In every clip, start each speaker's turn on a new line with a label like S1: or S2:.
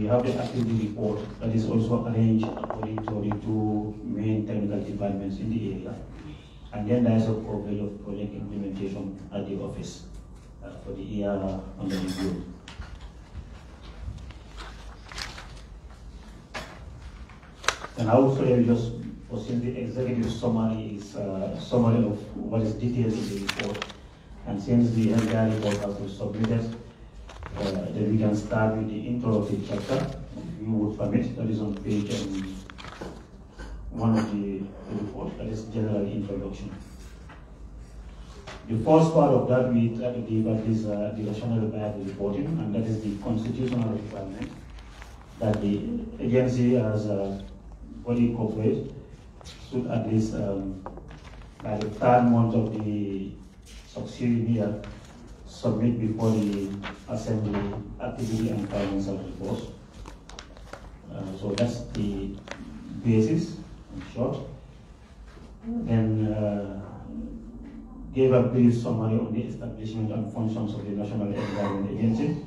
S1: have the activity report that is also arranged according to the two main technical departments in the area. And then there is a coverage of project implementation at the office for the year under review. And also just since the executive summary is a summary of what is detailed in the report, and since the entire report has been submitted, then we can start with the introductory chapter, if you would permit. That is on page 1 of the report, that is general introduction. The first part of that we try to give at is the rationale behind the reporting, and that is the constitutional requirement that the agency as a body corporate should at least by the third month of the succeeding year submit before the Assembly activity and financial reports. So that's the basis, in short. Then gave a brief summary on the establishment and functions of the National Environment Agency.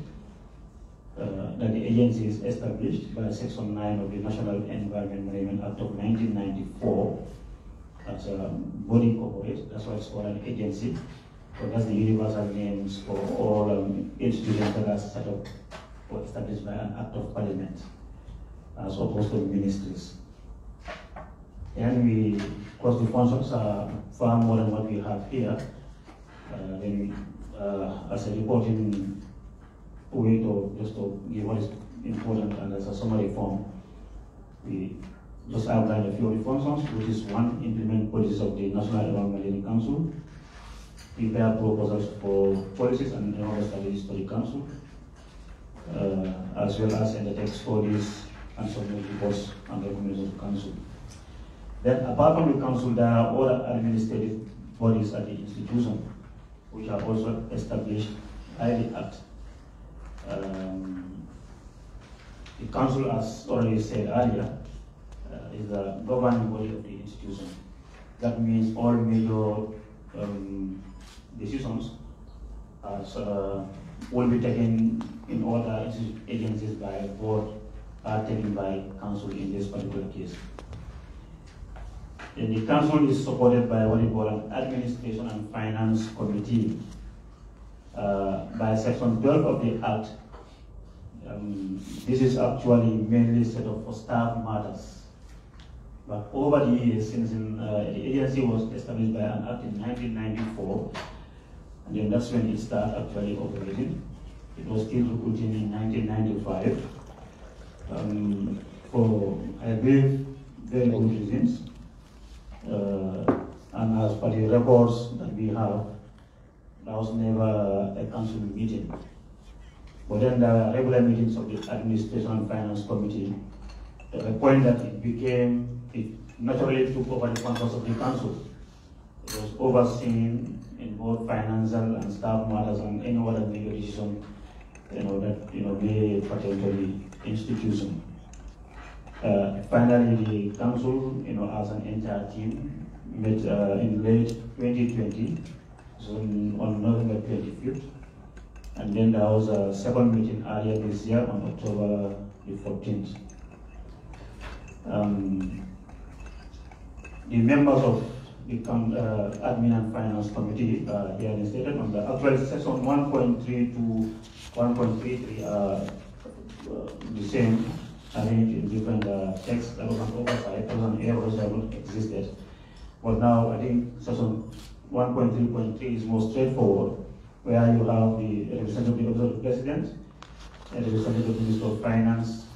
S1: That the agency is established by Section 9 of the National Environment Management Act of 1994 as a body corporate. That's why it's called an agency. So that's the universal names for all institutions that are set up or established by an Act of Parliament, as opposed to ministries. And we, of course, the functions are far more than what we have here. As a reporting way to just to give what is important, and as a summary form, we just outline a few of the functions, which is one, implement policies of the National Environment Council, prepare proposals for policies and enroll studies to the council, as well as undertake studies and submit reports and recommendations to council. Then, apart from the council, there are other administrative bodies at the institution, which are also established by the Act. The council, as already said earlier, is the governing body of the institution. That means all major decisions will be taken in other agencies by board are taken by council in this particular case. And the council is supported by what we call an administration and finance committee by Section 12 of the Act. This is actually mainly set up for staff matters. But over the years, since the agency was established by an Act in 1994, and then that's when it started actually operating. It was still recruiting in 1995 for, I believe, very good reasons. And as per the records that we have, there was never a council meeting. But then there were regular meetings of the Administration and Finance Committee, to the point that it naturally took over the functions of the council. It was overseen in both financial and staff matters and any other major decision that may pertain to the institution. Finally, the council, as an entire team, met in late 2020, so on November 25th, and then there was a second meeting earlier this year on October the 14th. The members of the Admin and Finance Committee here is stated on the actual section 1.3 to 1.33 are the same, arranged in different texts. There was an oversight, there was an error that existed. But now I think section 1.3.3 is more straightforward, where you have the representative of the President, the representative Minister of Finance,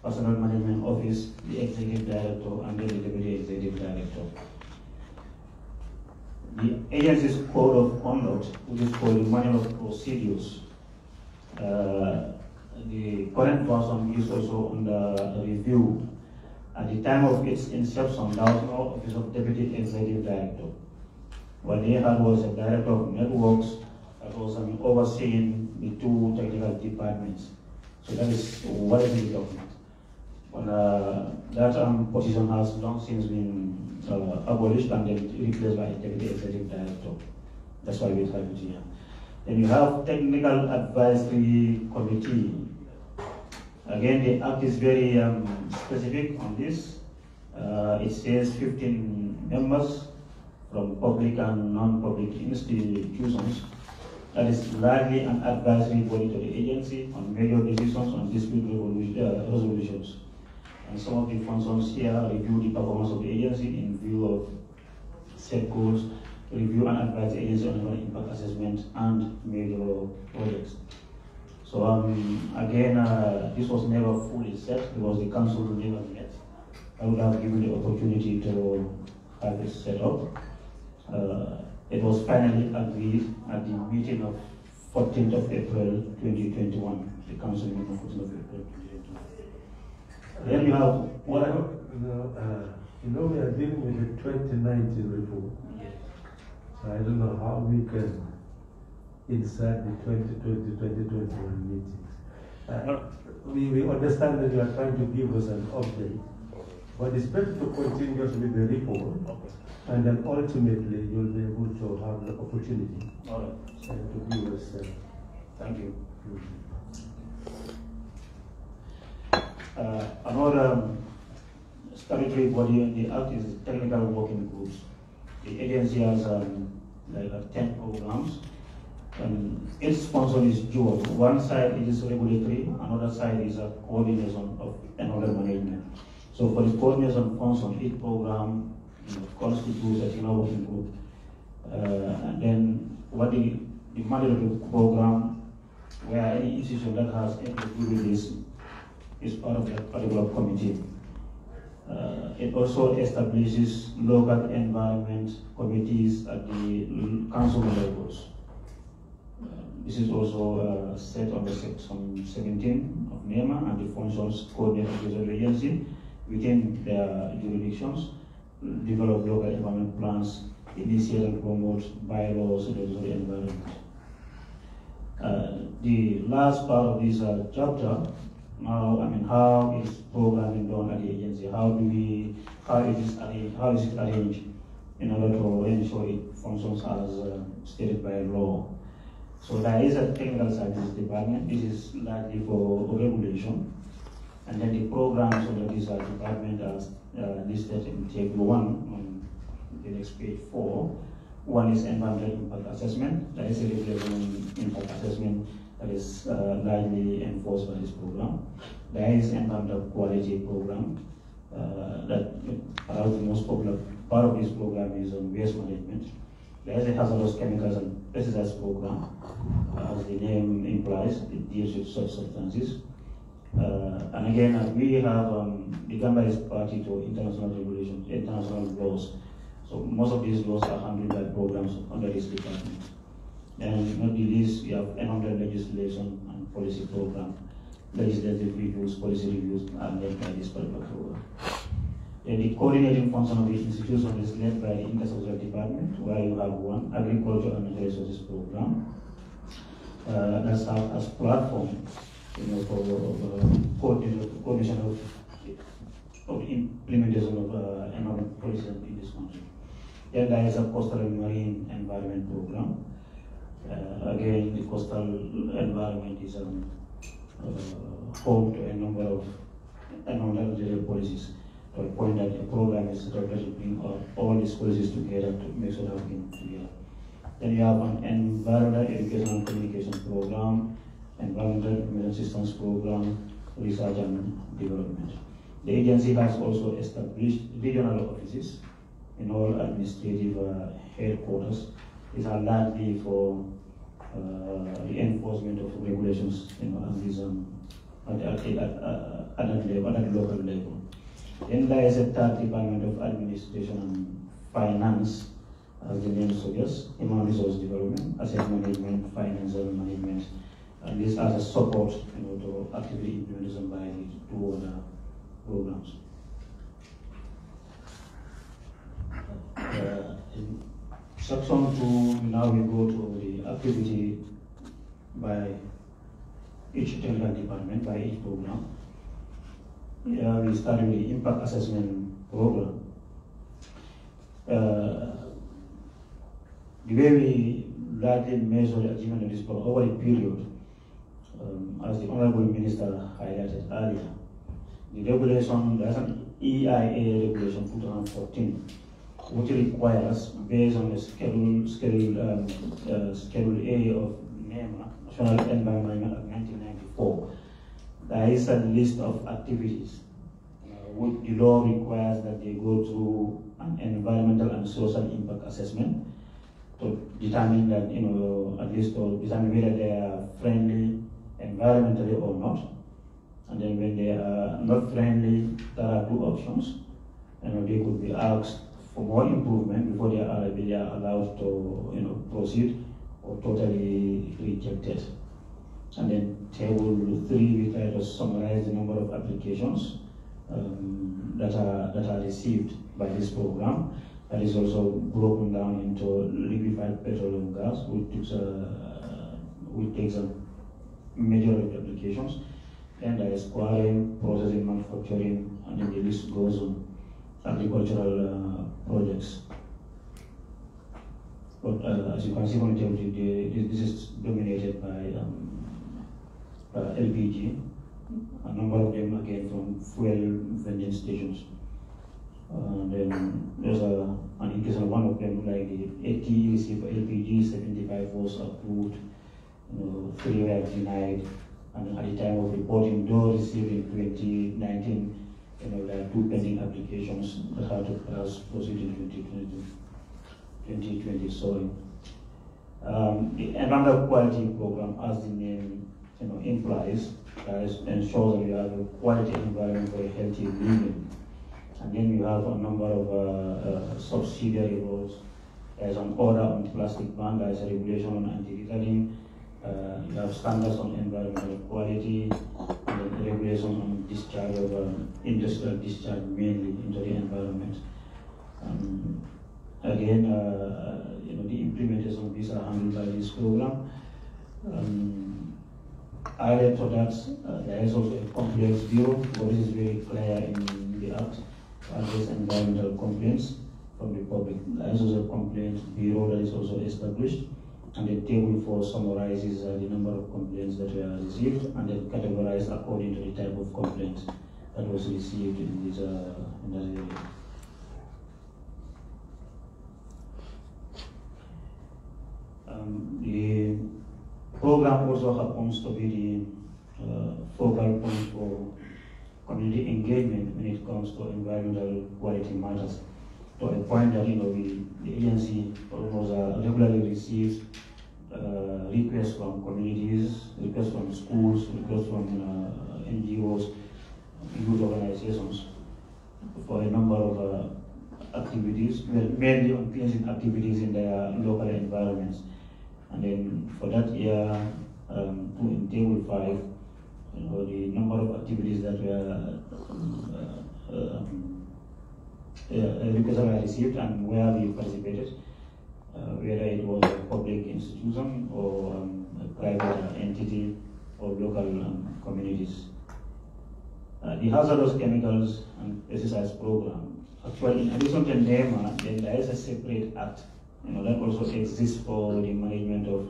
S1: Personnel Management Office, the Executive Director, and then the Deputy Executive Director. The agency's code of conduct, which is called the Manual of Procedures, the current version is also under review. At the time of its inception, there was no Office of Deputy Executive Director. What they had was a Director of Networks that was overseeing the two technical departments. So that is what is in the document. But that position has long since been abolished and then replaced by a Deputy Executive Director. That's why we have it here. Then you have Technical Advisory Committee, Again, the Act is very specific on this. It says 15 members from public and non-public institutions. That is largely an advisory body to the agency on major decisions on dispute resolutions. And some of the functions here review the performance of the agency in view of set goals, review and advise the agency on impact assessment and major projects. So again, this was never fully set because the council never met. I would have given the opportunity to have it set up. It was finally agreed at the meeting of 14th of April 2021, the council meeting of 14th of April 2021. Then you have what
S2: you know, we are dealing with the 2019 report.
S1: Yes.
S2: So I don't know how we can insert the 2020-2021 meetings. We understand that you are trying to give us an update, but it's better to continue with the report, and then ultimately you'll be able to have the opportunity to give us.
S1: Thank you. Another statutory body in the Act is technical working groups. The agency has like 10 programs, and each sponsor is dual. One side is regulatory, another side is a coordination of another management. So for the coordination function, each program constitutes a technical working group. And then what the mandatory program, where any institution that has anything to do with this is part of that particular committee. It also establishes local environment committees at the council levels. This is also set under section 17 of NEMA, and the functions coordinate the agency within their jurisdictions, develop local environment plans, initiate and promote bylaws related to the environment. The last part of this chapter, now, how is programming done at the agency? How is it arranged in order to ensure it functions as stated by law? So there is a technical services department. This is largely for regulation, and then the programs of this department are listed in table 1 on the next page 4. One is environmental impact assessment. There is a regulation impact assessment that is largely enforced by this program. There is environmental quality program that perhaps the most popular part of this program is on waste management. There is a hazardous chemicals and pesticides program. As the name implies, it deals with such substances. And again, we have the Gambia is party to international regulations, international laws. So most of these laws are handled by programs under this department. And not the least, we have another legislation and policy program. Legislative reviews, policy reviews are led by this particular program. And the coordinating function of the institution is led by the Intersocial Department, where you have one Agriculture and Natural Resources program that serves as platform for coordination of implementation of economic policy in this country. Then there is a Coastal and Marine Environment program. Again, the coastal environment is home to a number of environmental policies. To the point that the program is set up to bring all these policies together to make sure that we can together. Then you have an environmental education and communication program, environmental information systems program, research and development. The agency has also established regional offices in all administrative headquarters. These are largely for the enforcement of regulations, and these at local level. Then there is a third department of administration and finance, as the name suggests, human resource development, asset management, financial management, and this as a support to actively implementation by the two other programs. In section 2, now we go to the activity by each technical department, by each program. Here we start with the impact assessment program. The way we largely measure the achievement of this program over a period, As the Honorable Minister highlighted earlier, the regulation, there's an EIA regulation 2014, which requires, based on the Schedule A of NEMA, National Environment Act 1994, there is a list of activities which the law requires that they go through an environmental and social impact assessment to determine that, at least to determine whether they are friendly environmentally or not. And then when they are not friendly, there are two options. They could be asked for more improvement before they are allowed to proceed, or totally rejected. And then table 3, we try to summarize the number of applications that are received by this program. That is also broken down into liquefied petroleum gas, which takes a majority of applications. Then there is quarrying, processing, manufacturing, and then the list goes on. Agricultural projects. But as you can see from the table, this is dominated by LPG. A number of them again from fuel vending stations. Then there's an indication of one of them, like the 80 received for LPG, 75 was approved, 3 were denied, and at the time of reporting, those received in 2019, there are 2 pending applications that had to proceed in 2020. Sorry. The environmental quality program, as the name implies, ensures that we have a quality environment for a healthy living. And then you have a number of subsidiary roles. There's an order on plastic ban, there's a regulation on anti-littering, you have standards on environmental quality, and then regulation on discharge of industrial discharge mainly into the environment. Again, the implementation of these are handled by this program. Added to that, there is also a complaints bureau, what is very clear in the Act, to address environmental complaints from the public. There is also a complaints bureau that is also established, and the table 4 summarizes the number of complaints that were received, and then categorized according to the type of complaints that was received in that area. The program also happens to be the focal point for community engagement when it comes to environmental quality matters. To a point that the agency almost regularly receives requests from communities, requests from schools, requests from NGOs, youth organizations for a number of activities, mainly on cleansing activities in their local environments. And then for that year, in table 5, the number of activities that were requests were received and where we participated, whether it was a public institution or a private entity or local communities. The hazardous chemicals and pesticides program, actually in addition to NEMA, then there is a separate act that also exists for the management of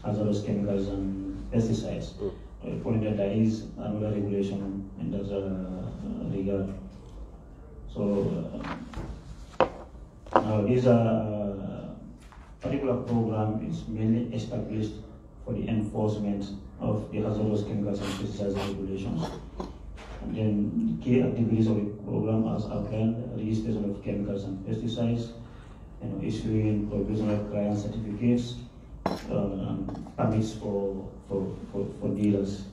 S1: hazardous chemicals and pesticides. To the point that there is another regulation in that regard. So now this particular program is mainly established for the enforcement of the hazardous chemicals and pesticides regulations. And then the key activities of the program as outlined: registration of chemicals and pesticides, issuing provisional client certificates, and permits for dealers.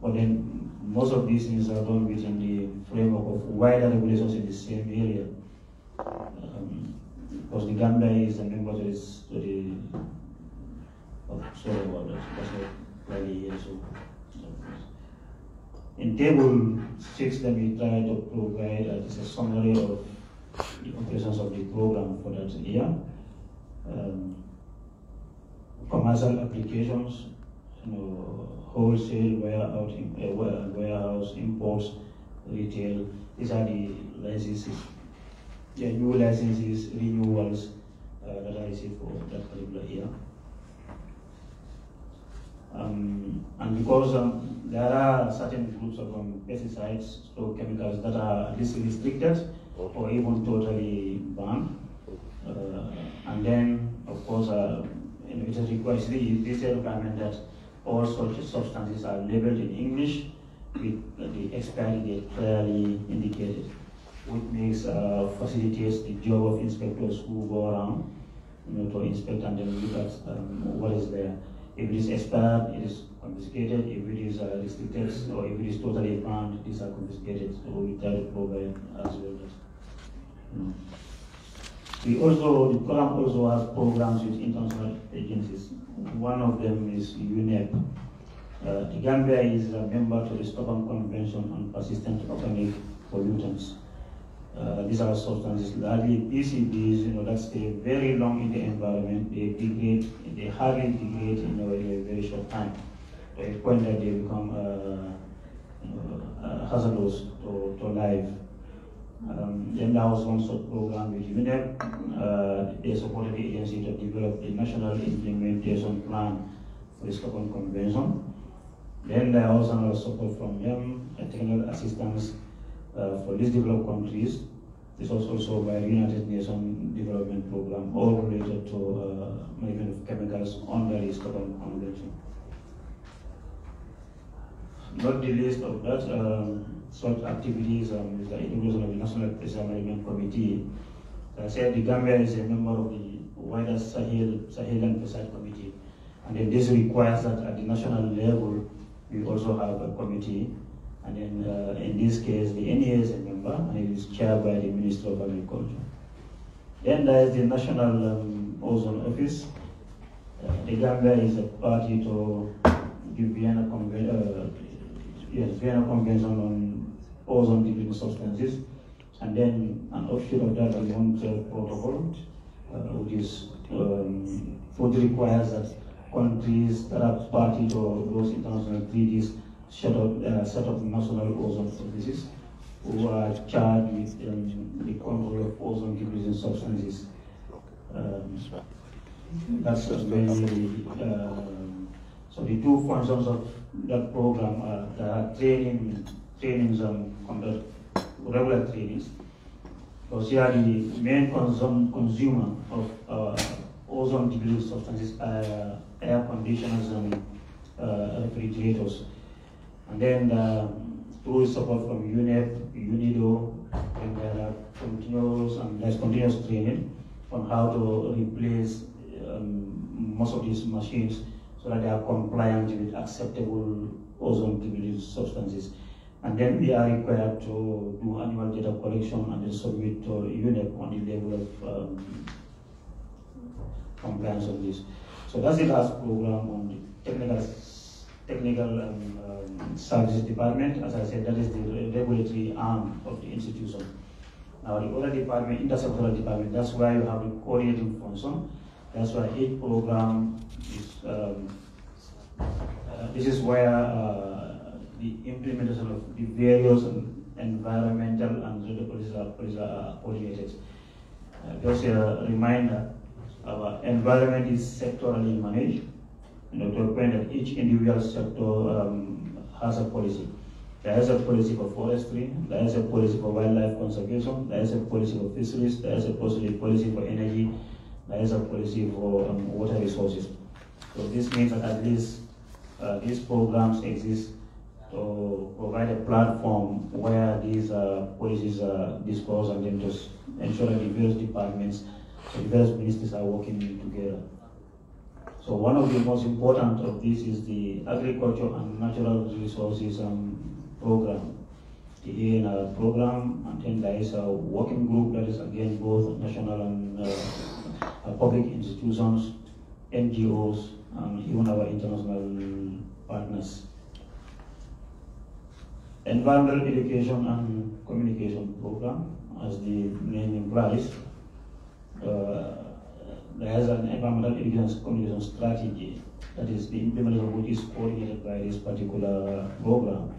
S1: But then most of these things are done within the framework of wider regulations in the same area. Because the Gambia is a member to the sorry about that, that's not clearly here. So in table 6, then we try to provide a summary of the operations of the program for that year. Commercial applications, wholesale, warehouse, imports, retail. These are the licenses. The new licenses, renewals that are received for that particular year. And because there are certain groups of pesticides or chemicals that are at least restricted or even totally banned. And then, of course, it is required, it is a requirement that all such substances are labeled in English with the expiry date clearly indicated, which makes facilitates the job of inspectors who go around, to inspect and then look at what is there. If it is expired, it is confiscated. If it is restricted or if it is totally banned, these are confiscated. So we try to provide as well. The program also has programs with international agencies. One of them is UNEP. The Gambia is a member to the Stockholm Convention on Persistent Organic Pollutants. These are substances, largely PCBs, that stay very long in the environment. They degrade, they hardly degrade in a very short time, to a point that they become hazardous to life. Then there was one such program with UNEP. They supported the agency to develop the national implementation plan for the Stockholm Convention. Then there was another support from them, technical assistance for least developed countries. This was also by the United Nations Development Program, all related to management of chemicals under the Stockholm Convention. Not the least of that, such activities is the integration of the National Pesticide Management Committee. As I said, the Gambia is a member of the wider Sahelan Pesticide Committee, and then this requires that at the national level we also have a committee. And then in this case, the NEA is a member, and it is chaired by the Minister of Agriculture. Then there is the National Ozone Office. The Gambia is a party to the Vienna Convention on ozone depleting substances, and then an offshoot of that, the Montreal Protocol, which requires that countries that are party to those international treaties set up national ozone services who are charged with the control of ozone depleting substances. That's mainly so the two functions of that program are trainings conduct regular trainings, because here the main consumer of ozone depleting substances are air conditioners and refrigerators. And then through support from UNEP, UNIDO, and there are continuous training on how to replace most of these machines so that they are compliant with acceptable ozone depleting substances. And then we are required to do annual data collection and then submit to UNEP on the level of compliance of this. So that's the last program on the technical services department. As I said, that is the regulatory arm of the institution. Now the other department, intersectoral department, that's where you have the coordinating function. That's why each program is, this is where the implementation of the various environmental and social policies are coordinated. Just a reminder, our environment is sectorally managed, to a point that each individual sector has a policy. There is a policy for forestry, there is a policy for wildlife conservation, there is a policy for fisheries, there is a policy for energy, there is a policy for water resources. So this means that at least these programs exist to provide a platform where these policies are discussed, and then just ensure that the various departments, the various ministries are working together. So one of the most important of these is the Agriculture and Natural Resources program, the ANR program, and then there is a working group that is again both national and public institutions, NGOs, and even our international partners. Environmental Education and Communication program, as the name implies, there is an environmental education communication strategy that is the implementation of which is coordinated by this particular program.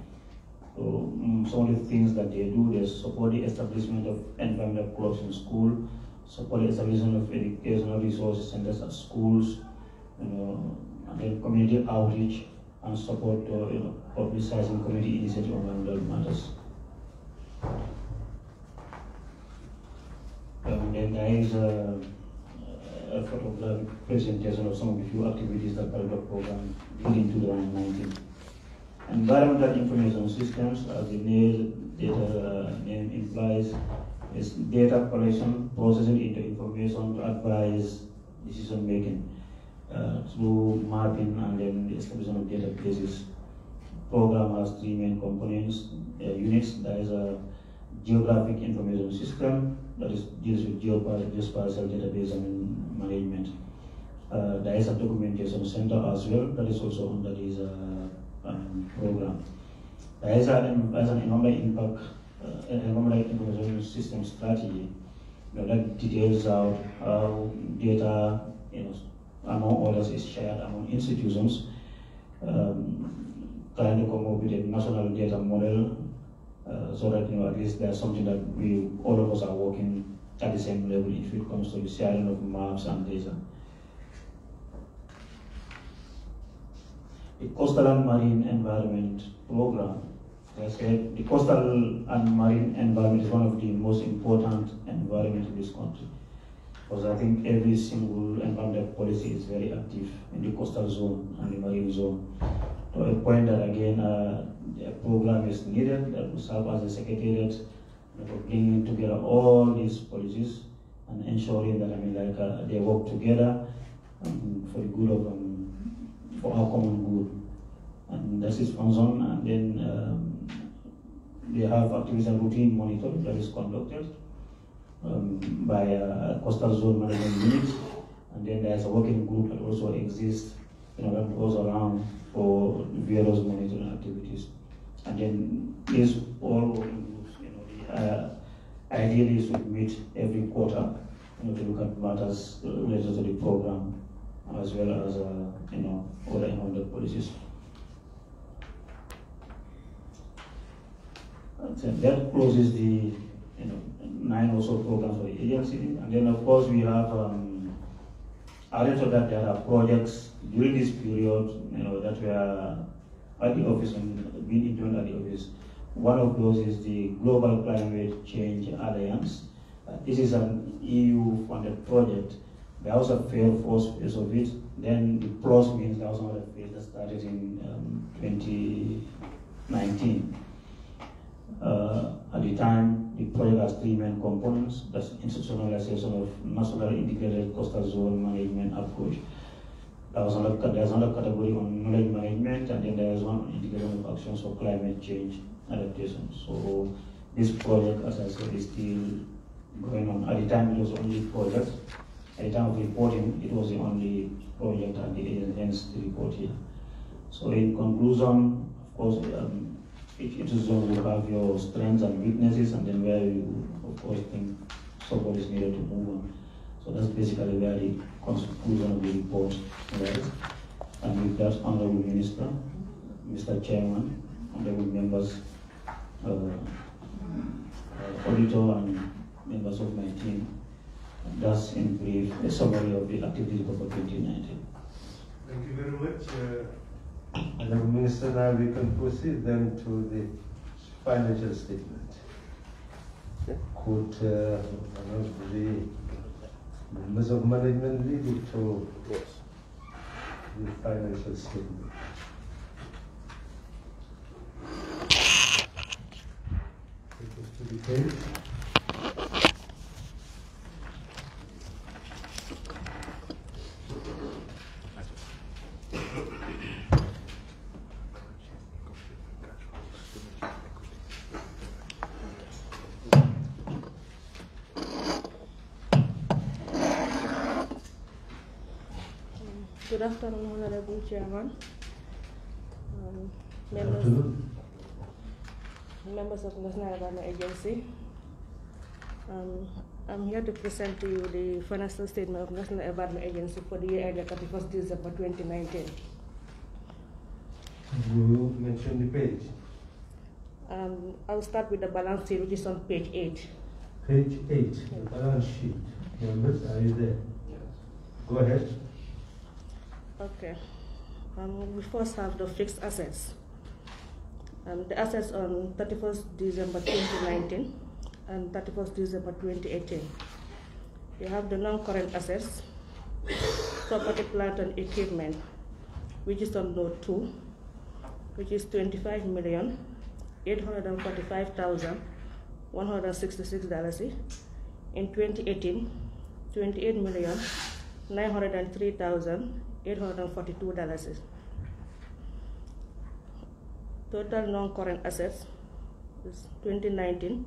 S1: So some of the things that they do, they support the establishment of environmental clubs in school, support the establishment of educational resources centers at schools, and then community outreach and support to publicizing community initiative on environmental matters. And then there is a photographic presentation of some of the few activities that part of the program during 2019. Environmental information systems, as the name implies, is data collection, processing into information to advise decision making through mapping and then the establishment of databases. Program has three main components, units. There is a geographic information system that deals with geospatial database and management. There is a documentation center as well that is also under this program. There is an environmental information system strategy that details out how data, among others, is shared among institutions, trying to come up with a national data model so that at least there's something that all of us are working at the same level if it comes to the sharing of maps and data. The Coastal and Marine Environment Program. As I said, the coastal and marine environment is one of the most important environments in this country, because I think every single environmental policy is very active in the coastal zone and the marine zone. To a point that again, a program is needed that will serve as a secretariat for bringing together all these policies and ensuring that they work together for the good of for our common good. And that's its function. And then they have activities and routine monitoring that is conducted by coastal zone management units. And then there's a working group that also exists, that goes around for various monitoring activities. And then these all working groups, ideally should meet every quarter, to look at matters related to the program, as well as other environmental policies. And that closes the 9 or so programs for the agency. And then of course we have added to that there are projects during this period that were at the office and being implemented at the office. One of those is the Global Climate Change Alliance. This is an EU-funded project. There was a first phase of it. Then the plus means there was another phase that started in 2019. At the time, the project has 3 main components. That's institutionalization of national integrated coastal zone management approach. There's another category on knowledge management, and then there's one integration of actions for climate change adaptation. So this project, as I said, is still going on. At the time, it was only project. At the time of reporting, it was the only project, and the agency hence the report here. So in conclusion, of course, each institution will have your strengths and weaknesses, and then where you, of course, think support is needed to move on. So that's basically where the conclusion of the report lies. And with that, Honorable Minister, Mr. Chairman, honorable members, auditor, and members of my team, that's in brief a summary of the activities for 2019.
S2: Thank you very much. Honorable Minister, now we can proceed then to the financial statement. Could the members of management lead it to the financial statement? Take us to the page.
S3: Good afternoon, Honorable Chairman, members of the National Environment Agency. I'm here to present to you the financial statement of National Environment Agency for the year ended 31st December 2019.
S2: You mentioned the page.
S3: I'll start with the balance sheet, which is on page 8.
S2: Page 8, the balance sheet. Members, are you there? Yes. Go ahead.
S3: Okay. We first have the fixed assets. The assets on 31st December 2019 and 31st December 2018. We have the non-current assets, property, plant, and equipment, which is on note 2, which is $25,845,166. In 2018, $28,903,842. Total non-current assets is 2019,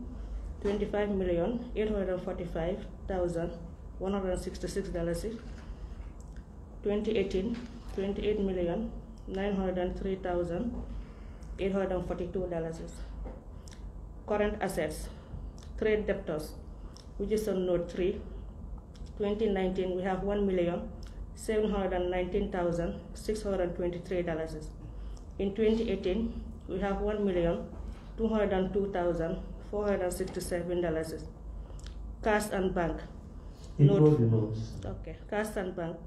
S3: $25,845,166. 2018, $28,903,842. Current assets, trade debtors, which is on note 3. 2019, we have $1,719,623. In 2018, we have $1,202,467. Cash and bank. Okay. Cash and bank.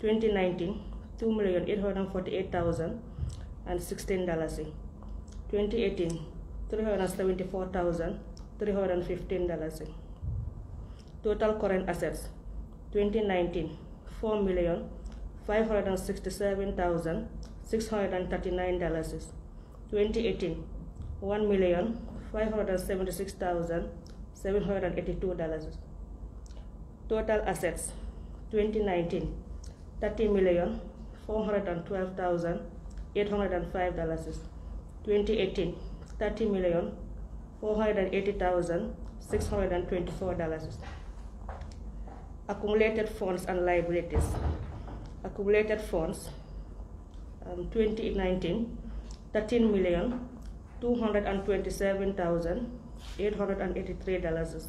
S3: 2019, $2,848,016. 2018, $374,315. Total current assets. 2019, $4,567,639. 2018, $1,576,782. Total assets. 2019, $30,412,805. 2018, $30,480,624. Accumulated funds and liabilities. Accumulated funds, 2019, $13,227,883.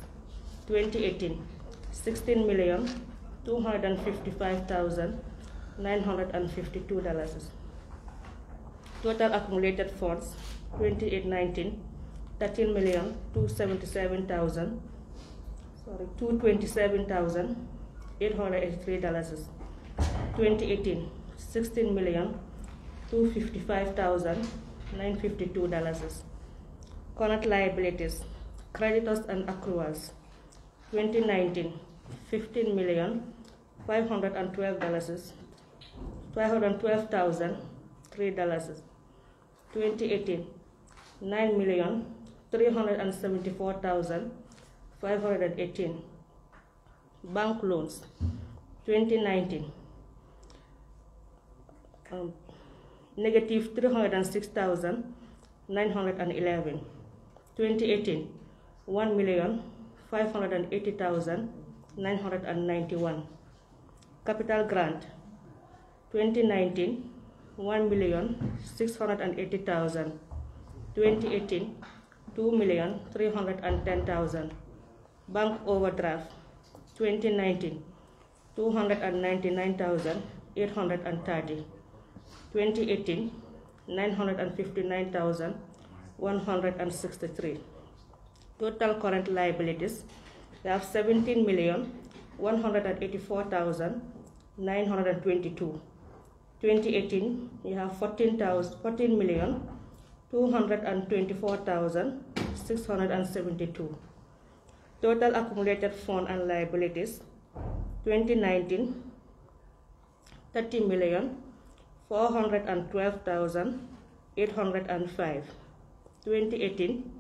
S3: 2018, $16,255,952. Total accumulated funds, 2019, $227,883. 2018, $16,255,952. Current liabilities, creditors and accruals. 2019, $15,512,3. 2018, $9,374,518. Bank loans. 2019, negative $306,911. 2018, $1,580,991. Capital grant. 2019, $1,680,000. 2018, $2,310,000. Bank overdraft. 2019, $299,830. 2018, $959,163. Total current liabilities, we have $17,184,922. 2018, we have $14,224,672. Total accumulated fund and liabilities, 2019, $30,412,805. 2018,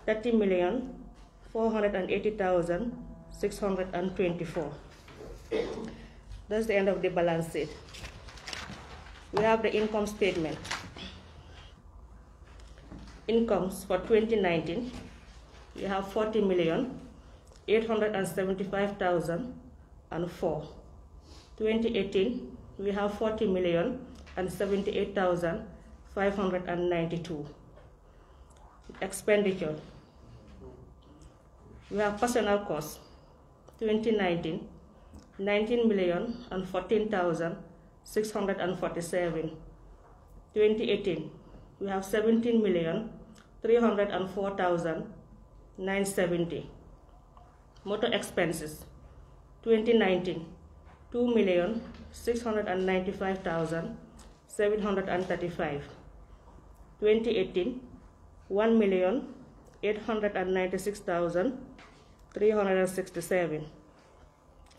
S3: $30,480,624. That's the end of the balance sheet. We have the income statement. Incomes for 2019, we have $40,875,004. 2018, we have $40,078,592. Expenditure. We have personnel costs. 2019, $19,014,647. 2018, we have $17,304,970. Motor expenses. 2019, $2,695,7 $1,735. 2018, $1,896,367.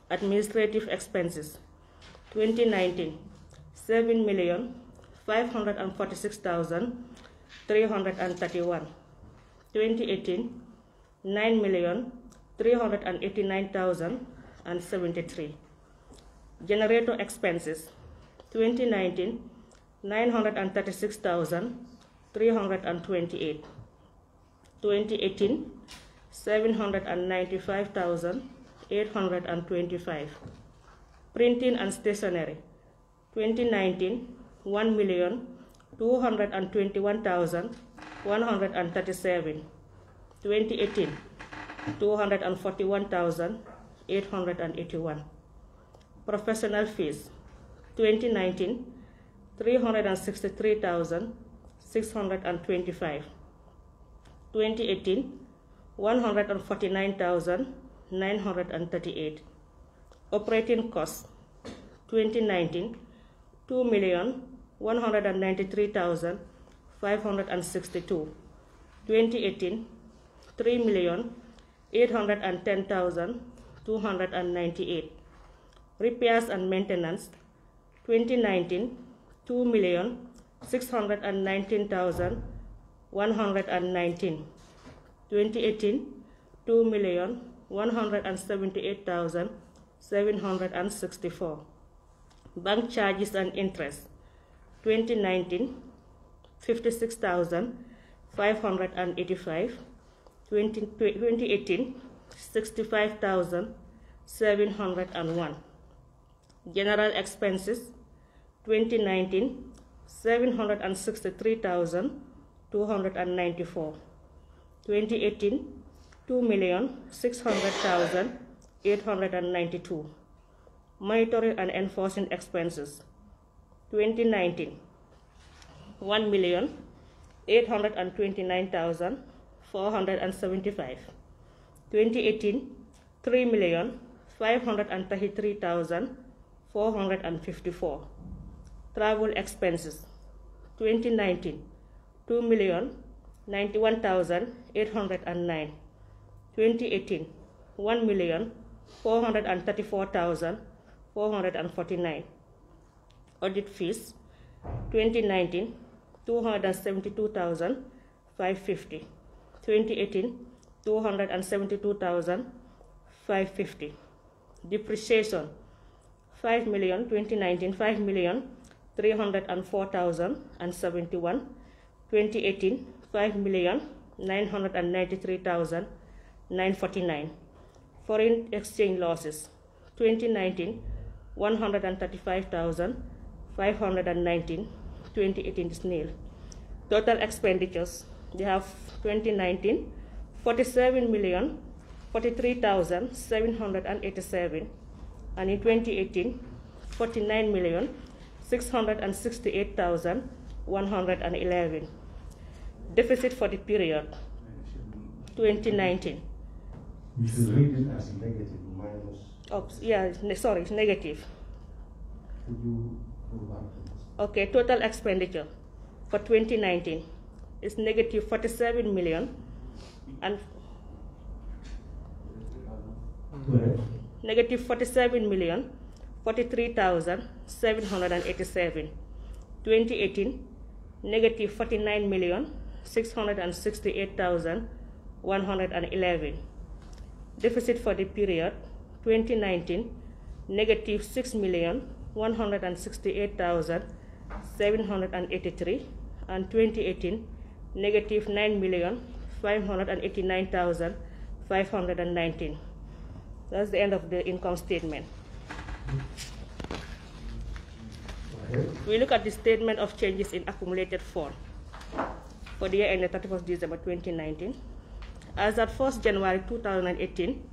S3: Administrative expenses. 2019, $7,546,331. 2018, $9,389,073. Generator expenses. 2019, $936,328. 2018, $795,825. Printing and stationery. 2019, $1,221,137. 2018, $241,881. Professional fees. 2019, $363,625. 2018, $149,938. Operating costs. 2019, $2,193,562. 2018, $3,810,298. Repairs and maintenance. 2019, $2,619,119. 2018, $2,178,764. Bank charges and interest. 2019, $56,585. 2018, $65,701. General expenses. 2019, $763,294. 2018, $2,600,892. Monitoring and enforcing expenses. 2019, $1,829,475. 2018, $3,533,454. Travel expenses. 2019, $2,091,809. 2018, $1,434,449. Audit fees. 2019, $272,550. 2018, $272,550. Depreciation. 2019, $5,304,071. 2018, $5,993,949. Foreign exchange losses. 2019, $135,519. 2018 is nil. Total expenditures. They have 2019, $47,043,787, and in 2018, $49,668,111. Deficit for the period. 2019.
S2: You should read it as negative minus.
S3: Oh, yeah, sorry, it's negative.
S2: Could you go back?
S3: Okay, total expenditure for 2019 is negative 47 million and negative 47,043,787. 2018, negative 49,668,111. Deficit for the period 2019, negative 6,168,783, and 2018, negative 9,589,519. That's the end of the income statement. We look at the statement of changes in accumulated fund for the year ended 31st December 2019. As at 1st January 2018,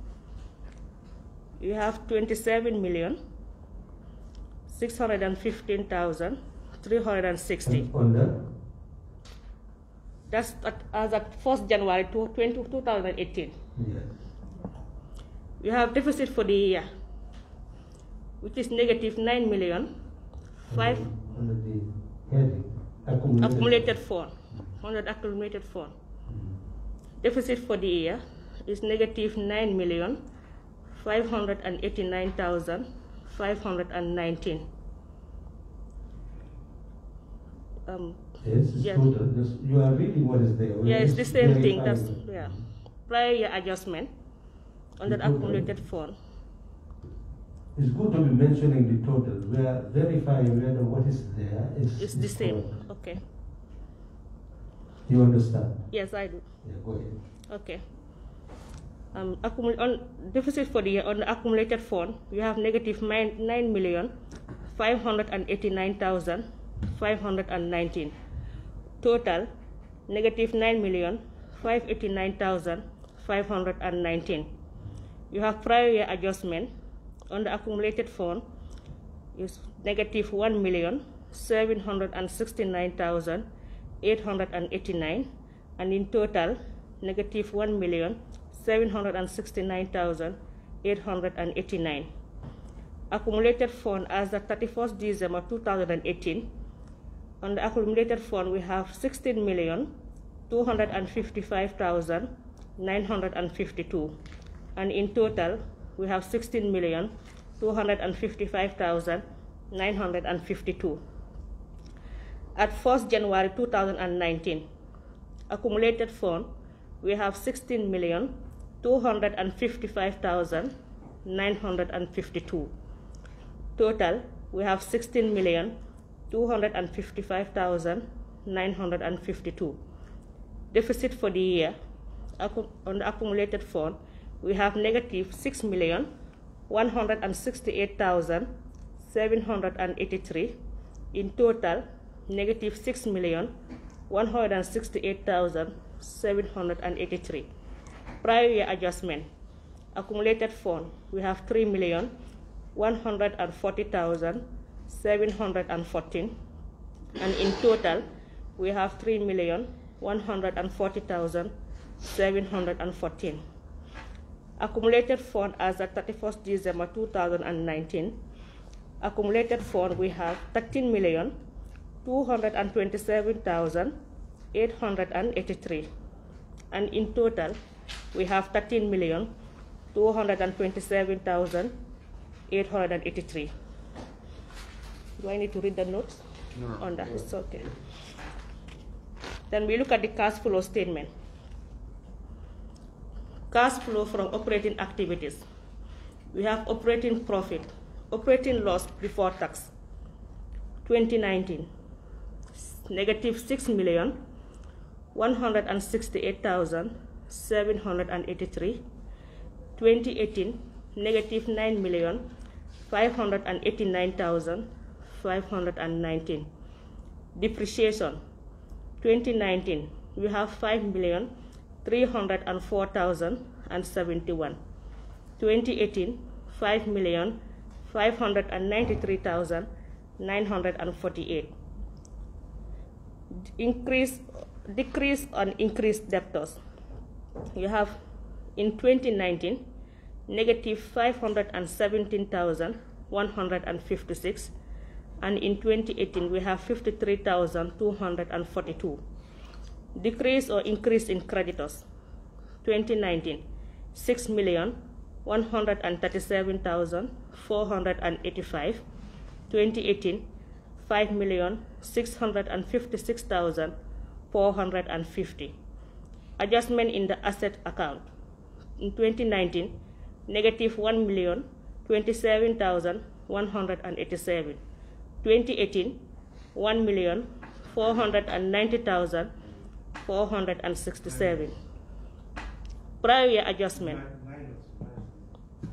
S3: you have 27,615,360. That's as at 1st January 2018.
S2: Yes.
S3: You have deficit for the year, which is negative 9,000,000.
S2: heading?
S3: Accumulated fund. Under accumulated fund. Deficit for the year is negative 9,589,519.
S2: Yes, it's total. You are reading what is there.
S3: Yeah, it's the same thing. That's prior year adjustment under accumulated fund.
S2: It's good to be mentioning the total. We are verifying whether what is there is
S3: the same.
S2: correct.
S3: Okay.
S2: You understand?
S3: Yes, I do.
S2: Yeah, go ahead.
S3: Okay. On deficit for the year on the accumulated fund, we have negative 9,589,519. Total negative 9,589,519. You have prior year adjustment on the accumulated fund is negative 1,769,889, and in total negative 1,769,889. Accumulated fund as of 31st December 2018. On the accumulated fund, we have 16,255,952, and in total we have 16,255,952. At 1st January 2019, accumulated fund, we have 16,255,952. Total, we have 16,255,952. Deficit for the year on the accumulated fund, we have negative 6,168,783. In total, negative 6,168,783. Prior year adjustment, accumulated fund, we have 3,140,714, and in total, we have 3,140,714. Accumulated fund as of 31st December 2019, accumulated fund, we have 13,227,883, and in total, we have 13,227,883. Do I need to read the notes?
S4: No.
S3: On that? It's okay. Then we look at the cash flow statement. Cash flow from operating activities. We have operating profit, operating loss before tax. 2019, negative 6,168,783. 2018, negative 9,589,519. Depreciation. 2019, we have 5,304,071. 2018, 5,593,948. Decrease on increased debtors. You have in 2019, negative 517,156, and in 2018 we have 53,242. Decrease or increase in creditors. 2019, 6,137,485. 2018, 5,656,450. Adjustment in the asset account. In 2019, negative 1,027,187. 2018, 1,490,467. Prior year adjustment.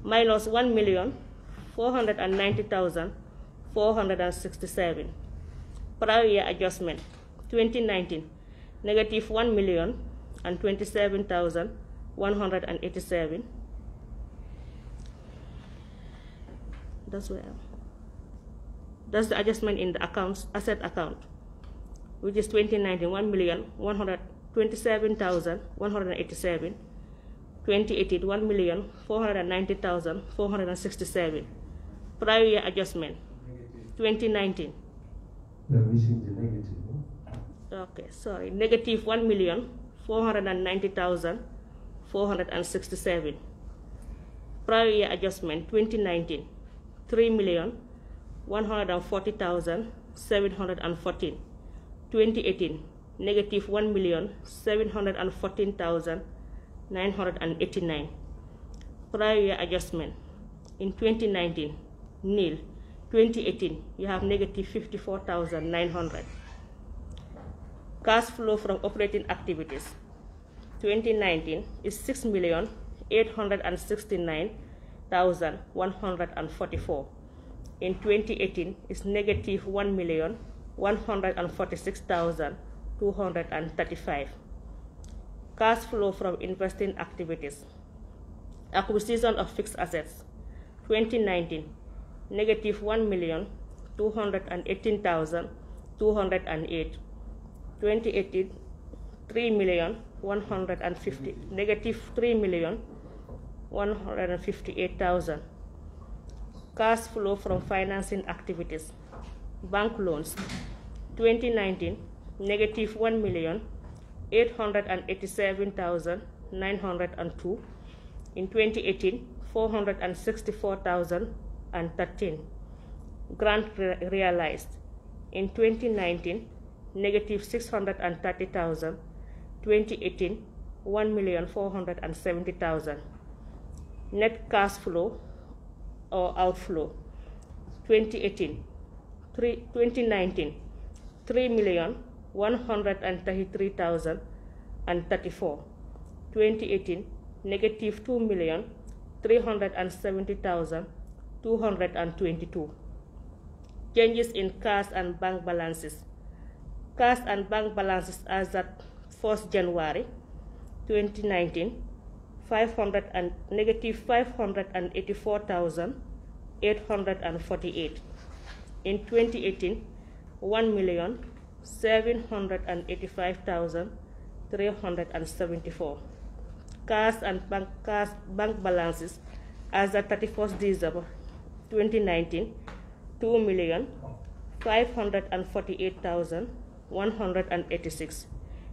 S3: Minus 1,490,467. Prior year adjustment. 2019, negative 1,027,187. That's the adjustment in the accounts, asset account, which is 2019, 1,127,187. 2018, 1,490,467. Prior year adjustment. 2019.
S2: We are missing the negative.
S3: Okay, sorry, negative 1,490,467. Prior year adjustment 2019, 3,140,714. 2018, negative 1,714,989. Prior year adjustment in 2019, nil. 2018, you have negative 54,900. Cash flow from operating activities. 2019 is 6,869,144. In 2018 is negative 1,146,235. Cash flow from investing activities. Acquisition of fixed assets. 2019 negative 1,218,208. 2018 3,150,000 negative 3,158,000. Cash flow from financing activities. Bank loans. 2019 negative 1,887,902. In 2018 464,013. Grant realized. In 2019 negative 630,000. 2018 1,470,000. Net cash flow or outflow. 2019 3,133,034. 2018 negative 2,370,222. Changes in cash and bank balances. Cash and bank balances as at 1st January 2019, negative 584,848. In 2018, 1,785,374. Cash and bank balances as at 31st December 2019, 2,548,186.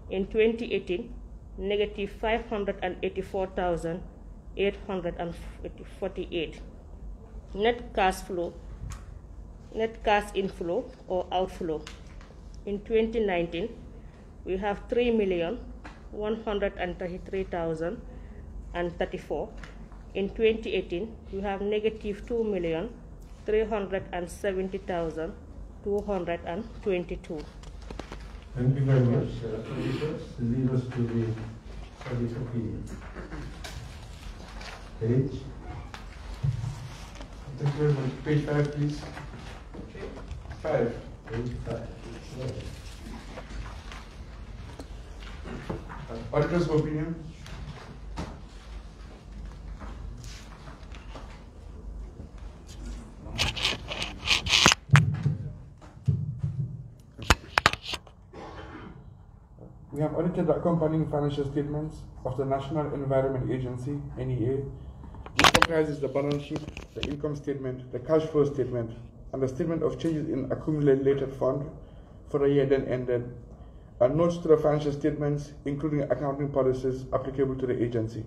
S3: In 2018, negative 584,848. Net cash inflow or outflow. In 2019, we have 3,133,034. In 2018, we have negative 2,370,222.
S2: Thank you very much. Lead us to the study's opinion. Page.
S4: Thank you very much. Page 5, please. 5.
S2: Page 5.
S4: Auditor's opinion. We have audited the accompanying financial statements of the National Environment Agency, NEA, which comprises the balance sheet, the income statement, the cash flow statement, and the statement of changes in accumulated fund for the year then ended, and notes to the financial statements, including accounting policies applicable to the agency.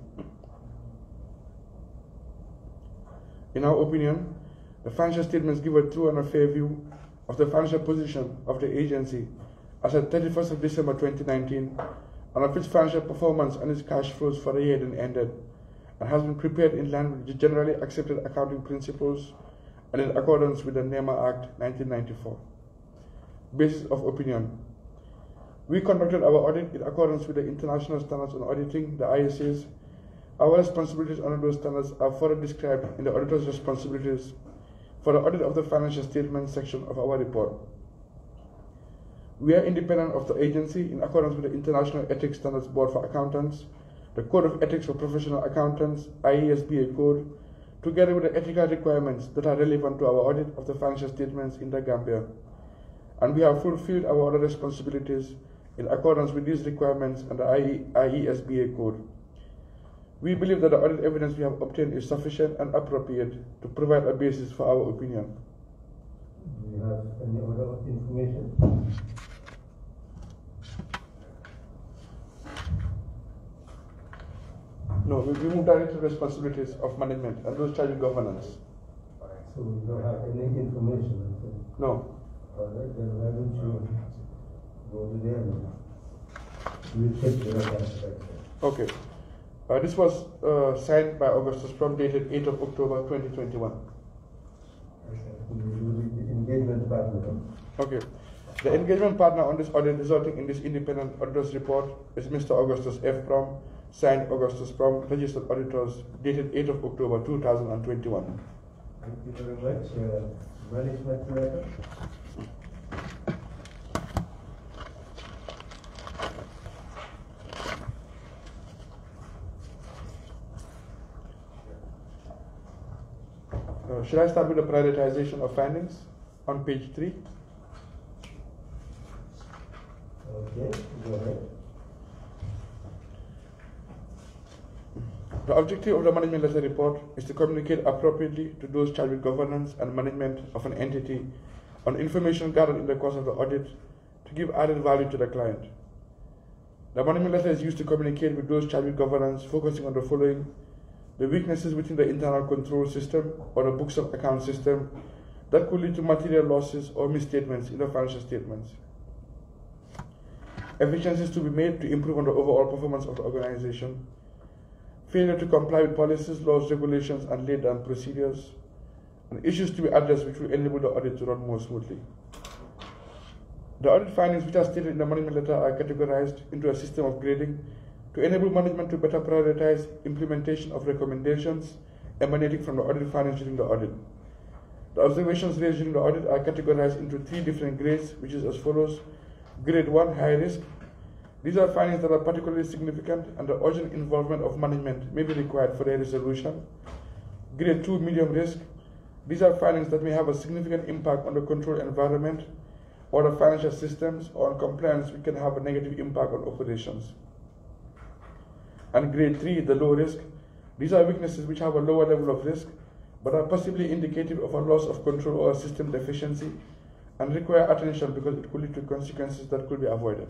S4: In our opinion, the financial statements give a true and a fair view of the financial position of the agency as at 31st of December 2019, and of its financial performance and its cash flows for the year then ended, and has been prepared in line with the generally accepted accounting principles and in accordance with the NEMA Act 1994. Basis of opinion. We conducted our audit in accordance with the International Standards on Auditing, the ISAs. Our responsibilities under those standards are further described in the auditor's responsibilities for the audit of the financial statements section of our report. We are independent of the agency in accordance with the International Ethics Standards Board for Accountants, the Code of Ethics for Professional Accountants, IASBA Code, together with the ethical requirements that are relevant to our audit of the financial statements in the Gambia. And we have fulfilled our other responsibilities in accordance with these requirements and the IASBA Code. We believe that the audit evidence we have obtained is sufficient and appropriate to provide a basis for our opinion.
S2: Do you have any other information?
S4: No, we move directly to responsibilities of management and those charged with governance.
S2: So we don't have any information?
S4: No.
S2: All right, then why don't you go to them? We'll check the records right there.
S4: Okay. This was signed by Augustus Prom, dated 8th of October 2021.
S2: The engagement partner.
S4: Okay. The engagement partner on this audit resulting in this independent auditor's report is Mr. Augustus F. Prom, signed Augustus Prom, registered auditors, dated 8th of October 2021.
S2: Thank you very much. Management director.
S4: Should I start with the prioritization of findings on page 3?
S2: Okay, go ahead.
S4: The objective of the management letter report is to communicate appropriately to those charged with governance and management of an entity on information gathered in the course of the audit to give added value to the client. The management letter is used to communicate with those charged with governance, focusing on the following: the weaknesses within the internal control system or the books of account system that could lead to material losses or misstatements in the financial statements. Efficiencies to be made to improve on the overall performance of the organization. Failure to comply with policies, laws, regulations, and laid down procedures. And issues to be addressed which will enable the audit to run more smoothly. The audit findings which are stated in the management letter are categorized into a system of grading to enable management to better prioritize implementation of recommendations emanating from the audit findings during the audit. The observations raised during the audit are categorized into 3 different grades, which is as follows. Grade 1, high risk. These are findings that are particularly significant and the urgent involvement of management may be required for their resolution. Grade 2, medium risk. These are findings that may have a significant impact on the control environment or the financial systems, or on compliance which can have a negative impact on operations. And grade 3, the low risk. These are weaknesses which have a lower level of risk but are possibly indicative of a loss of control or a system deficiency and require attention because it could lead to consequences that could be avoided.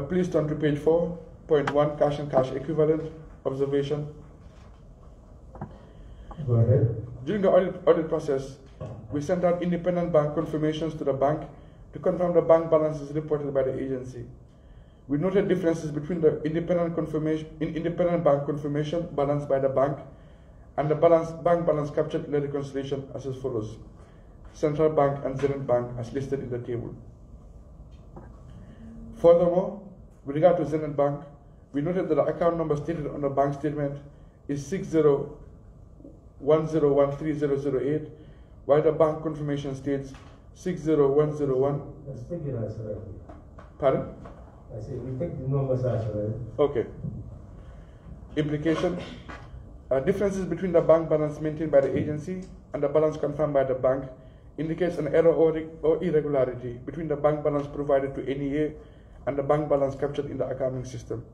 S4: Please turn to page 4.1, cash and cash equivalent observation.
S2: Go ahead.
S4: During the audit process, we sent out independent bank confirmations to the bank to confirm the bank balances reported by the agency. We noted differences between the independent bank confirmation balance by the bank and the bank balance captured in the reconciliation as follows: Central Bank and Zenith Bank as listed in the table. Furthermore, with regard to Zenith Bank, we noted that the account number stated on the bank statement is 6010130008, while the bank confirmation states 60101.
S2: Let's take it as right.
S4: Pardon?
S2: I said we take the numbers as right.
S4: Okay. Implication: differences between the bank balance maintained by the agency and the balance confirmed by the bank indicates an error or irregularity between the bank balance provided to NEA and the bank balance captured in the accounting system.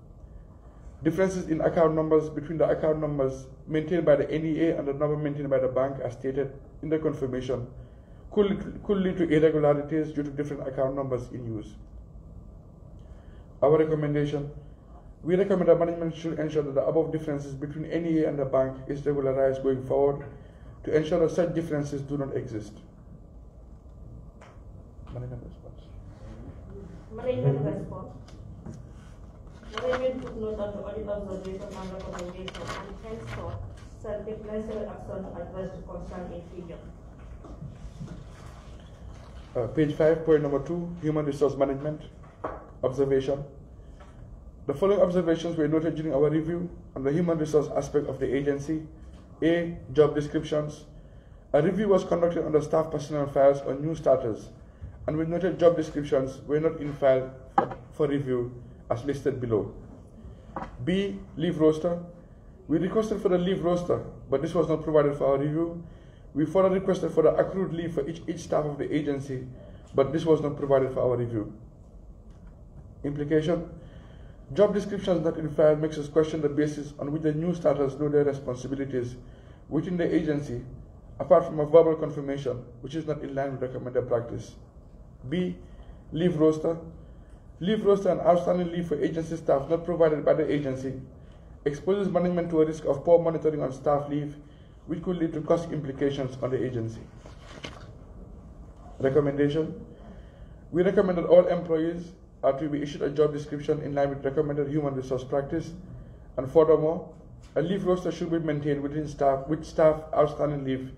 S4: Differences in account numbers between the account numbers maintained by the NEA and the number maintained by the bank as stated in the confirmation could lead to irregularities due to different account numbers in use. Our recommendation: we recommend that management should ensure that the above differences between NEA and the bank is regularized going forward to ensure that such differences do not exist. Management response.
S3: Management response. Management took note of the audit observation and recommendation and henceforth shall take necessary action to address the concern in future.
S4: Page 5, point number 2, human resource management observation. The following observations were noted during our review on the human resource aspect of the agency. A. Job descriptions. A review was conducted on the staff personnel files on new starters, and we noted job descriptions were not in file for review as listed below. B. Leave roster. We requested for the leave roster, but this was not provided for our review. We further requested for the accrued leave for each staff of the agency, but this was not provided for our review. Implication: job descriptions not in file makes us question the basis on which the new starters know their responsibilities within the agency, apart from a verbal confirmation, which is not in line with recommended practice. B. Leave roster. Leave roster and outstanding leave for agency staff not provided by the agency exposes management to a risk of poor monitoring on staff leave, which could lead to cost implications on the agency. Recommendation. We recommend that all employees are to be issued a job description in line with recommended human resource practice, and furthermore, a leave roster should be maintained with staff outstanding leave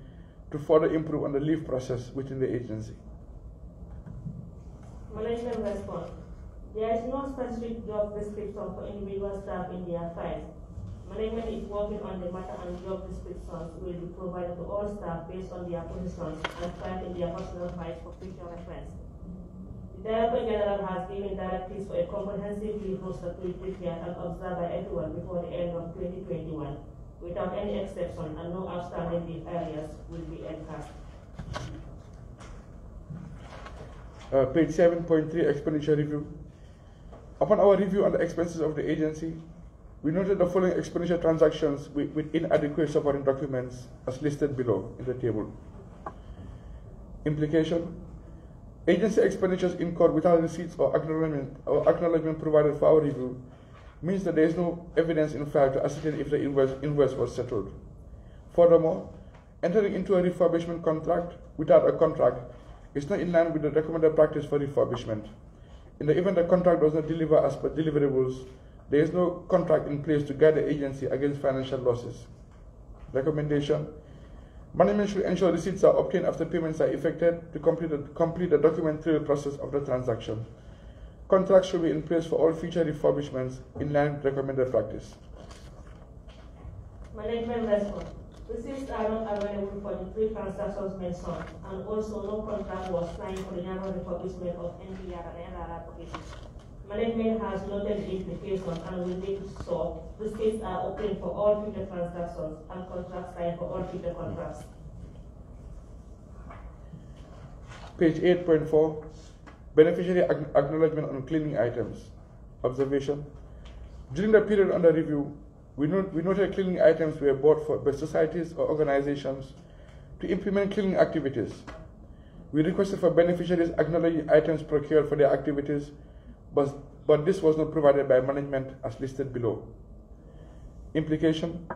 S4: to further improve on the leave process within the agency.
S3: Management response. There is no specific job description for individual staff in their files. Management is working on the matter, and job descriptions will be provided to all staff based on their positions and filed in their personal files for future reference. The Director General has given directives for a comprehensive leave roster to be prepared and observed by everyone before the end of 2021, without any exception, and no outstanding leave areas will be enhanced.
S4: Page 7.3, Expenditure Review. Upon our review on the expenses of the agency, we noted the following expenditure transactions with inadequate supporting documents as listed below in the table. Implication. Agency expenditures incurred without receipts or acknowledgement provided for our review means that there is no evidence in fact to ascertain if the invoice was settled. Furthermore, entering into a refurbishment contract without a contract is not in line with the recommended practice for refurbishment. In the event the contract does not deliver as per deliverables, there is no contract in place to guide the agency against financial losses. Recommendation. Management should ensure receipts are obtained after payments are effected to complete the documentary process of the transaction. Contracts should be in place for all future refurbishments in line with recommended practice.
S3: Management response. Receipts are not available for the 3 transactions mentioned, and also no contract was signed for the general refurbishment of NPR and NRR applications. Management has noted the implications and will make sure receipts are obtained for all future transactions and contracts signed for all future contracts.
S4: Page 8.4, Beneficiary Acknowledgement on Cleaning Items. Observation. During the period under review, we noted cleaning items were bought by societies or organizations to implement cleaning activities. We requested for beneficiaries acknowledging items procured for their activities, but this was not provided by management as listed below. Implication.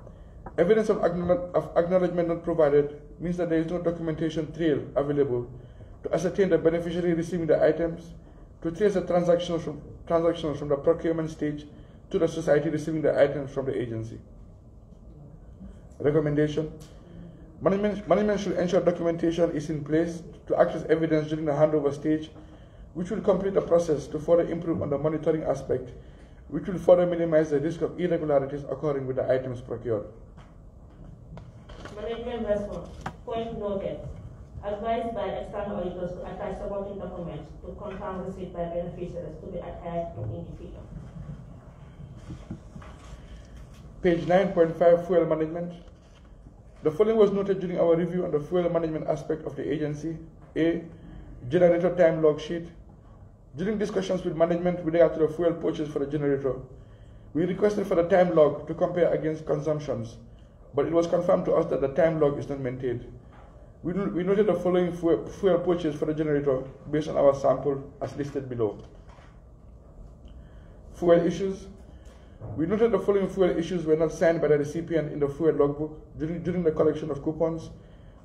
S4: Evidence of acknowledgement not provided means that there is no documentation trail available to ascertain the beneficiary receiving the items, to trace the transactions from the procurement stage to the society receiving the items from the agency. Recommendation. Management should ensure documentation is in place to act as evidence during the handover stage, which will complete the process to further improve on the monitoring aspect, which will further minimize the risk of irregularities occurring with the items procured.
S3: Management response. Point noted. Advised by external auditors to attach supporting documents to confirm receipt by beneficiaries to be attached in the figure.
S4: Page 9.5, Fuel Management. The following was noted during our review on the fuel management aspect of the agency. A. Generator time log sheet. During discussions with management with regard to the fuel purchase for the generator, we requested for the time log to compare against consumptions, but it was confirmed to us that the time log is not maintained. We noted the following fuel purchase for the generator based on our sample as listed below. Fuel issues. We noted the following fuel issues were not signed by the recipient in the fuel logbook during the collection of coupons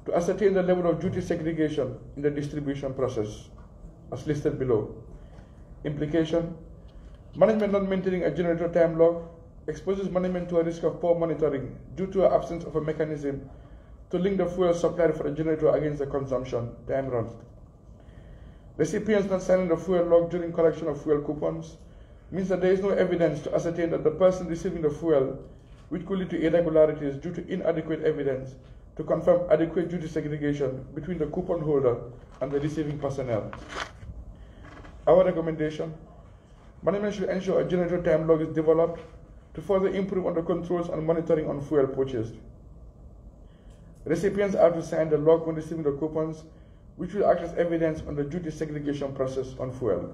S4: to ascertain the level of duty segregation in the distribution process, as listed below. Implication. Management not maintaining a generator time log exposes management to a risk of poor monitoring due to the absence of a mechanism to link the fuel supplied for the generator against the consumption time run. Recipients not signing the fuel log during collection of fuel coupons means that there is no evidence to ascertain that the person receiving the fuel, which could lead to irregularities due to inadequate evidence to confirm adequate duty segregation between the coupon holder and the receiving personnel. Our recommendation: management should ensure a generator time log is developed to further improve on the controls and monitoring on fuel purchased. Recipients are to sign the log when receiving the coupons, which will act as evidence on the duty segregation process on fuel.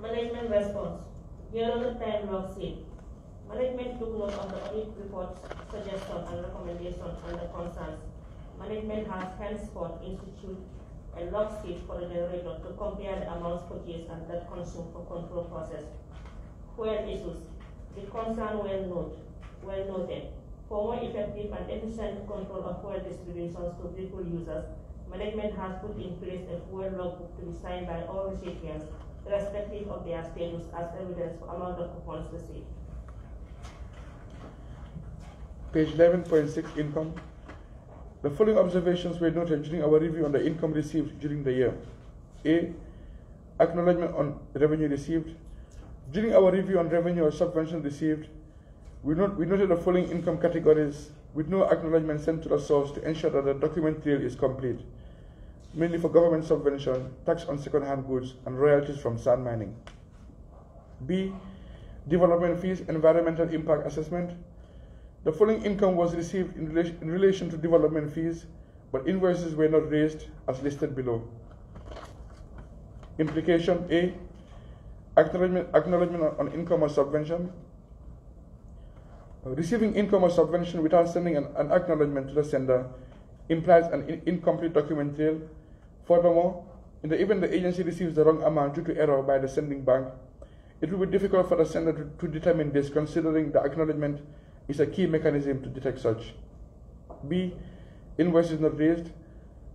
S3: Management response. Here on the time log sheet. Management took note of the audit report's suggestions and recommendations and the concerns. Management has henceforth instituted a log sheet for the generator to compare the amounts purchased and that consumed for control process. Fuel issues. The concern well noted. For more effective and efficient control of fuel distributions to vehicle users, management has put in place a fuel logbook to be signed by all recipients, irrespective of their status, as evidence for amount of coupons received.
S4: Page 11.6, income. The following observations were noted during our review on the income received during the year. A. Acknowledgement on revenue received. During our review on revenue or subvention received, we noted the following income categories with no acknowledgement sent to the source to ensure that the document trail is complete, mainly for government subvention, tax on second-hand goods, and royalties from sand mining. B. Development fees, environmental impact assessment. The following income was received in relation to development fees, but invoices were not raised as listed below. Implication A. Acknowledgement on income or subvention. Receiving income or subvention without sending an acknowledgement to the sender implies an incomplete document trail. Furthermore, in the event the agency receives the wrong amount due to error by the sending bank, it will be difficult for the sender to determine this, considering the acknowledgement is a key mechanism to detect such. B. Invoice is not raised.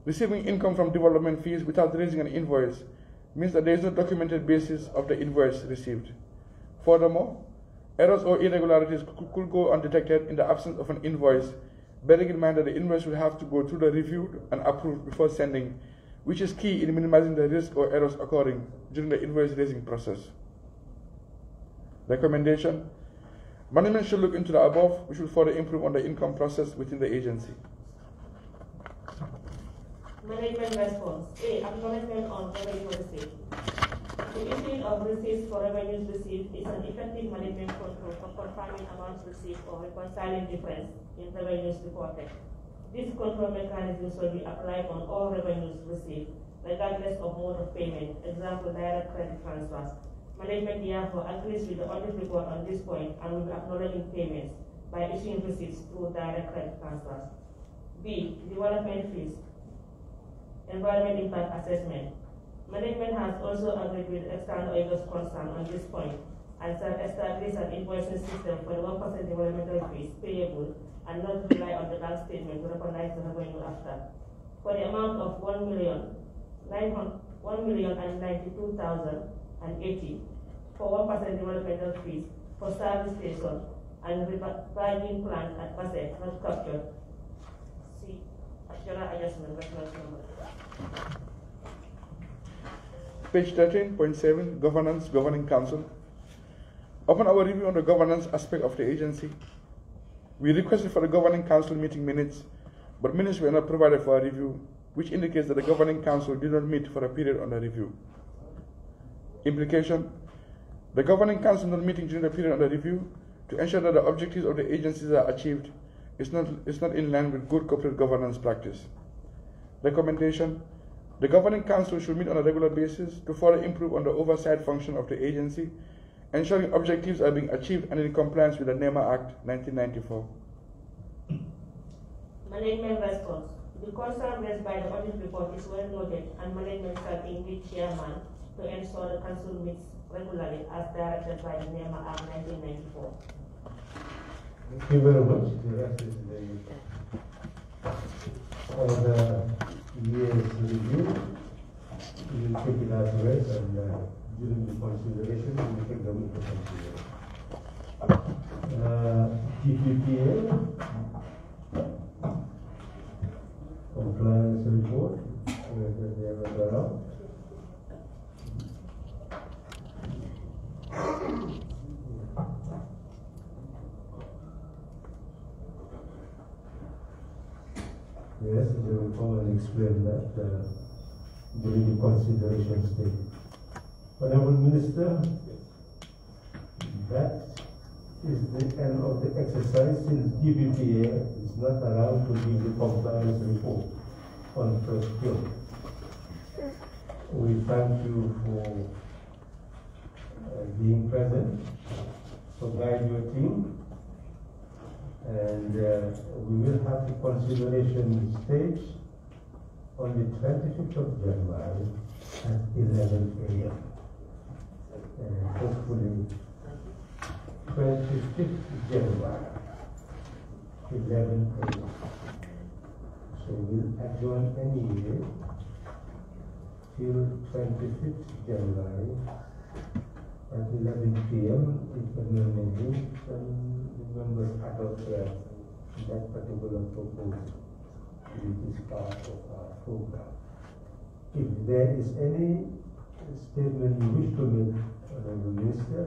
S4: Receiving income from development fees without raising an invoice means that there is no documented basis of the invoice received. Furthermore, errors or irregularities could go undetected in the absence of an invoice, bearing in mind that the invoice will have to go through the review and approved before sending, which is key in minimizing the risk or errors occurring during the invoice raising process. Recommendation: management should look into the above, which will further improve on the income process within the agency.
S3: Management response. A. Acknowledgement on revenue received. The issuing of receipts for revenues received is an effective management control for confirming amounts received or reconciling difference in revenues reported. This control mechanism shall be applied on all revenues received, regardless of mode of payment, example, direct credit transfers. Management therefore agrees with the audit report on this point and will be acknowledging payments by issuing receipts through direct credit transfers. B. Development fees. Environment impact assessment. Management has also agreed with external auditors' concern on this point and shall establish an invoicing system for the 1% developmental fees payable and not rely on the bank statement to recognize the revenue after. For the amount of $1,092,080 for 1% developmental fees for service station and revival plant at 𝗪 not captured. See General Adjustment Reference Number.
S4: Page 13.7, Governance, Governing Council. Upon our review on the governance aspect of the agency, we requested for the Governing Council meeting minutes, but minutes were not provided for our review, which indicates that the Governing Council did not meet for a period under review. Implication: the Governing Council not meeting during the period under review to ensure that the objectives of the agencies are achieved is not in line with good corporate governance practice. Recommendation: the Governing Council should meet on a regular basis to further improve on the oversight function of the agency, ensuring objectives are being achieved and in compliance with the NEMA Act 1994.
S3: Management response. The concern raised by the audit report is well noted, and management shall engage chairman to ensure the council meets regularly as directed by the NEMA Act 1994.
S2: Thank you very much. For the year's review, we will take it as read, and during the consideration, we will take them into consideration. TPPA compliance report, Yes, they will come and explain that during the consideration stage. Honorable Minister, that is the end of the exercise since TPPA is not allowed to give the compliance report on first year. We thank you for being present, to guide your team, and we will have the consideration stage on the 25th of January at 11 a.m. Hopefully 25th January, 11 a.m. So we'll adjourn anyway till 25th January at 11 p.m. If anyone needs, then the members adopt that particular proposal, which is part of our program. If there is any statement you wish to make, Honorable Minister,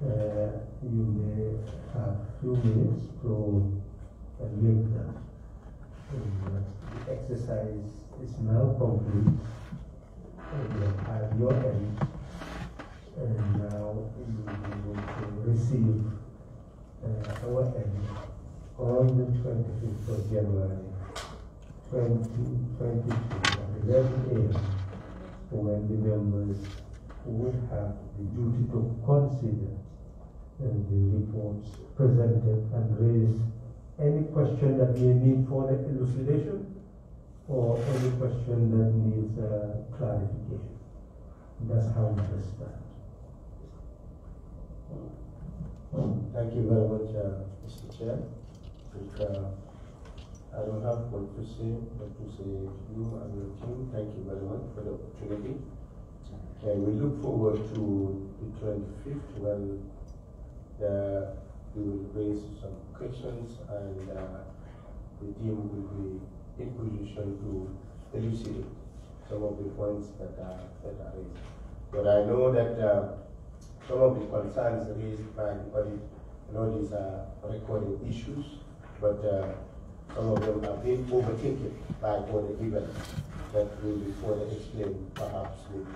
S2: you may have a few minutes to make them. The exercise is now complete. You have your end, and now you will be able to receive our end on the 25th of January 2022 at 11 a.m. when the members will have the duty to consider the reports presented and raise any question that may need further elucidation or any question that needs clarification. That's how we start.
S5: Thank you very much, Mr. Chair. I don't have much to say, but to say you and your team, thank you very much for the opportunity. And we look forward to the 25th when we will raise some questions and the team will be in position to elucidate some of the points that are raised. But I know that some of the concerns raised by the audit, these are recording issues, but some of them have been overtaken by other events that will be further explained perhaps maybe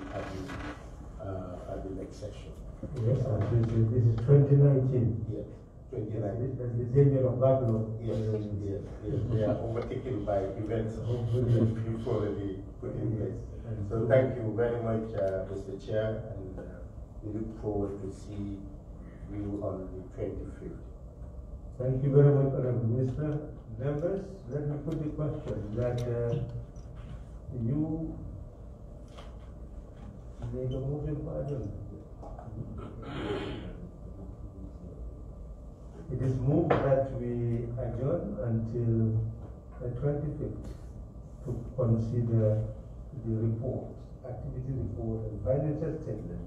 S5: at the next session.
S2: Yes, this is 2019.
S5: Yes, 2019.
S2: That's the danger of backlog.
S5: Yes, yes. They are overtaken by events you've already put in place. So thank you very much, Mr. Chair, and we look forward to see you on the 25th.
S2: Thank you very much, Honorable Minister. Members, let me put the question that you make a motion for adjournment. It is moved that we adjourn until the 25th to consider the report, activity report and financial statement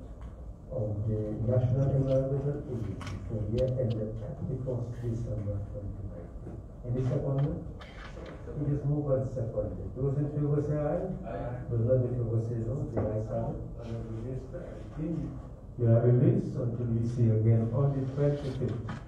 S2: of the National Environmental Agency for the year ended 31st December 2019. Any secondment? It is moved and seconded. Those in favor say aye. Aye. Those not in favor say no. The ayes have it. Honorable Minister, you are released until we see you again on the 25th.